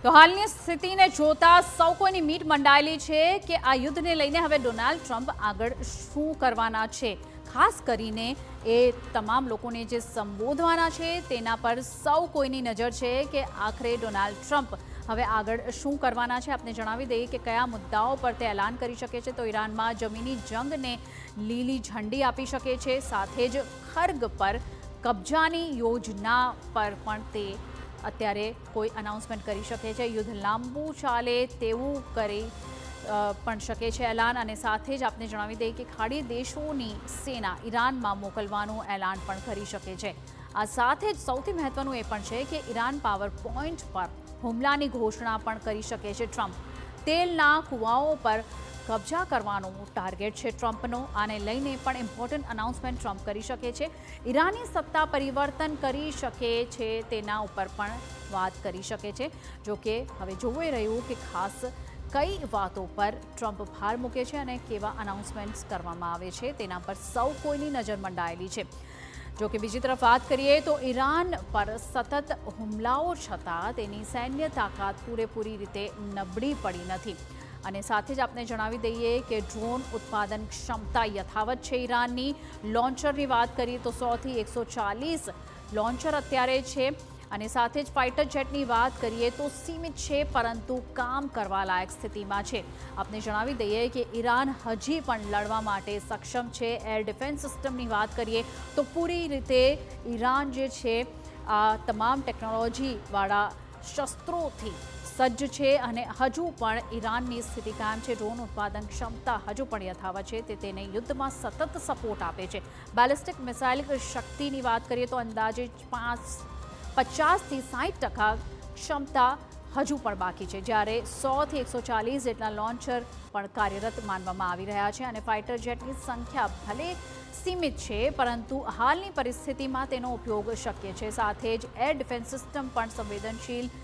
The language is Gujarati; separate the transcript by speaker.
Speaker 1: તો હાલની સ્થિતિને જોતા સૌ કોઈની મીટ મંડાયેલી છે કે આ યુદ્ધને લઈને હવે ડોનાલ્ડ ટ્રમ્પ આગળ શું કરવાના છે। ખાસ કરીને એ તમામ લોકોને જે સંબોધવાના છે તેના પર સૌ કોઈની નજર છે કે આખરે ડોનાલ્ડ ટ્રમ્પ હવે આગળ શું કરવાના છે। આપને જણાવી દઈએ કે કયા મુદ્દાઓ પર તે એલાન કરી શકે છે। તો ઈરાનમાં જમીની જંગને લીલી ઝંડી આપી શકે છે, સાથે જ ખર્ગ પર કબજાની યોજના પર પણ તે અત્યારે કોઈ અનાઉન્સમેન્ટ કરી શકે છે। યુદ્ધ લાંબુ ચાલે તેવું કરી પણ શકે છે એલાન, અને સાથે જ આપને જણાવી દઈએ કે ખાડી દેશોની સેના ઈરાનમાં મોકલવાનું એલાન પણ કરી શકે છે। આ સાથે જ સૌથી મહત્વનું એ પણ છે કે ઈરાન પાવર પોઈન્ટ પર હુમલાની ઘોષણા પણ કરી શકે છે ટ્રમ્પ। તેલના કૂવાઓ પર કબજા કરવાનો ટાર્ગેટ છે ટ્રમ્પનો। આને લઈને પણ ઇમ્પોર્ટન્ટ અનાઉન્સમેન્ટ ટ્રમ્પ કરી શકે છે। ઈરાની સત્તા પરિવર્તન કરી શકે છે તેના ઉપર પણ વાત કરી શકે છે। જો કે હવે જોવું એ રહ્યું કે ખાસ કઈ વાતો પર ટ્રમ્પ ભાર મૂકે છે અને કેવા અનાઉન્સમેન્ટ્સ કરવામાં આવે છે તેના પર સૌ કોઈની નજર મંડાયેલી છે। જો કે બીજી તરફ વાત કરીએ તો ઈરાન પર સતત હુમલાઓ છતાં તેની સૈન્ય તાકાત પૂરેપૂરી રીતે નબળી પડી નથી। અને સાથે જ આપને જણાવી દઈએ કે ડ્રોન ઉત્પાદન ક્ષમતા યથાવત છે ઈરાનની। લોન્ચરની વાત કરીએ તો 100થી 140 લોન્ચર અત્યારે છે, અને સાથે જ ફાઇટર જેટની વાત કરીએ તો સીમિત છે પરંતુ કામ કરવા લાયક સ્થિતિમાં છે। આપને જણાવી દઈએ કે ઈરાન હજી પણ લડવા માટે સક્ષમ છે। એર ડિફેન્સ સિસ્ટમની વાત કરીએ તો પૂરી રીતે ઈરાન જે છે આ તમામ ટેકનોલોજીવાળા શસ્ત્રોથી સજ્જ છે, અને હજુ પણ ઈરાનની સ્થિતિ કાયમ છે। ડ્રોન ઉત્પાદન ક્ષમતા હજુ પણ યથાવત છે, તે તેને યુદ્ધમાં સતત સપોર્ટ આપે છે। બેલિસ્ટિક મિસાઇલ શક્તિની વાત કરીએ તો અંદાજે 50થી 60% ક્ષમતા હજુ પણ બાકી છે, જ્યારે 100થી 140 જેટલા લોન્ચર પણ કાર્યરત માનવામાં આવી રહ્યા છે। અને ફાઇટર જેટની સંખ્યા ભલે સીમિત છે પરંતુ હાલની પરિસ્થિતિમાં તેનો ઉપયોગ શક્ય છે। સાથે જ એર ડિફેન્સ સિસ્ટમ પણ સંવેદનશીલ